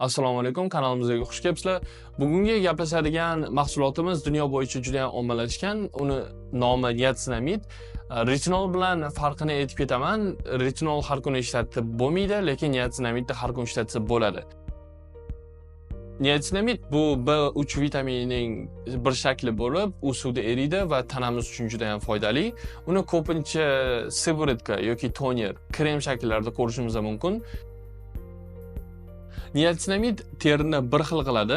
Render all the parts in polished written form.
Assalomu alaykum, kanalimizga xush kelibsizlar. Bugungi gaplashadigan mahsulotimiz dunyo bo'yicha juda ham ommalashgan. Uni nomi niasinamid. Retinol bilan farqini aytib ketaman. Retinol har kuni ishlatib bo'lmaydi, lekin niasinamidni har kun ishlatsa bo'ladi. Niasinamid bu B3 vitaminining bir shakli bo'lib, u suvda eriydi va tanamiz uchun juda ham foydali. Uni ko'pincha sivoritka yoki toner, krem shakllarida ko'rishimiz mumkin. Niasinamid terini bir xil qiladi,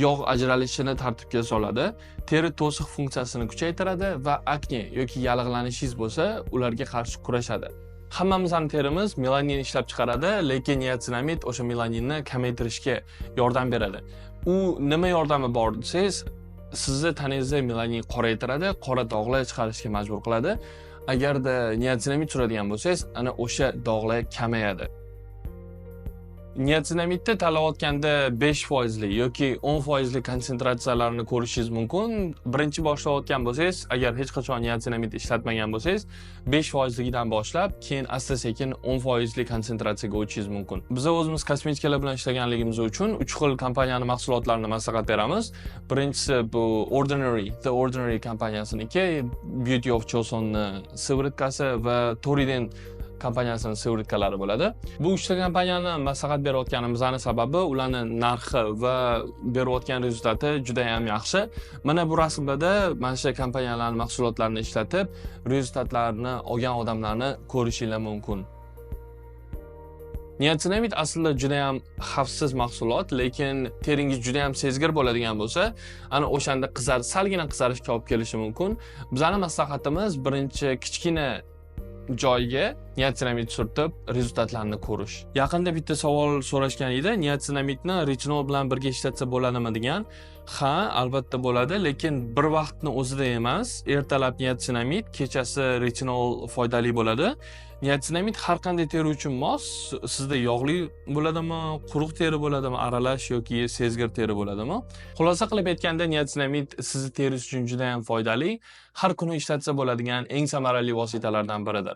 yog' ajralishini tartibga soladi, teri to'siq funksiyasini kuchaytiradi va akne yoki yallig'lanishingiz bo'lsa, ularga qarshi kurashadi. Hammamizning terimiz melanin ishlab chiqaradi, lekin niasinamid o'sha melaninni kamaytirishga yordam beradi. U nima yordami bor desangiz, sizni tanangizda melanin qoraytiradi, qora dog'lar chiqarishga majbur qiladi. Agarda niasinamid suradigan bo'lsangiz, ana o'sha dog'lar kamayadi. Niasinamidni tanlayotganda 5% yoki 10% konsentratsiyalarni ko'rishingiz mumkin. Birinchi boshlayotgan bo'lsangiz, agar hech qachon niasinamid ishlatmagan bo'lsangiz, 5% dan boshlab, keyin asta-sekin 10% konsentratsiyaga o'tishingiz mumkin. Biz o'zimiz kosmetikalar bilan ishlaganligimiz uchun 3 xil kompaniyaning mahsulotlarini maslahat beramiz. Birinchisi bu The Ordinary kompaniyasiniki, Beauty of Chosonning sivoritkasi va Toriden kompaniyasining sivritkalari bo'ladi. Bu uchta kompaniyani maslahat berayotganimizning sababi ularning narxi va berayotgan rezultati juda ham yaxshi. Mana bu rasmlarda mana shu kompaniyalarning mahsulotlarini ishlatib, rezultatlarni olgan odamlarni ko'rishingiz mumkin. Niasinamid aslida juda ham xavfsiz mahsulot, lekin teringiz juda ham sezgir bo'ladigan bo'lsa, ana o'shanda salgina qizarishga olib kelishi mumkin. Bizning maslahatimiz birinchi kichkina joyga niasinamid surtib, rezultatlarni ko'rish. Yaqinda bitta savol so'rashgan edi, niasinamidni retinol bilan birga ishlatsa bo'ladimi degan. Ha, albatta bo'ladi, lekin bir vaqtni o'zida emas. Ertalab niasinamid, kechasi retinol foydali bo'ladi. Niasinamid har qanday teri uchun mos. Sizda yog'li bo'ladimi, quruq teri bo'ladimi, aralash yoki sezgir teri bo'ladimi? Xulosa qilib aytganda, niasinamid sizni teringiz uchun juda ham foydali, har kuni ishlatsa bo'ladigan eng samarali vositalardan biridir.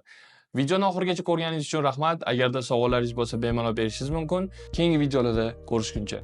Videoni oxirigacha ko'rganingiz uchun rahmat. Agarda savollaringiz bo'lsa, bemalol berishingiz mumkin. Keyingi videolarda ko'rishguncha.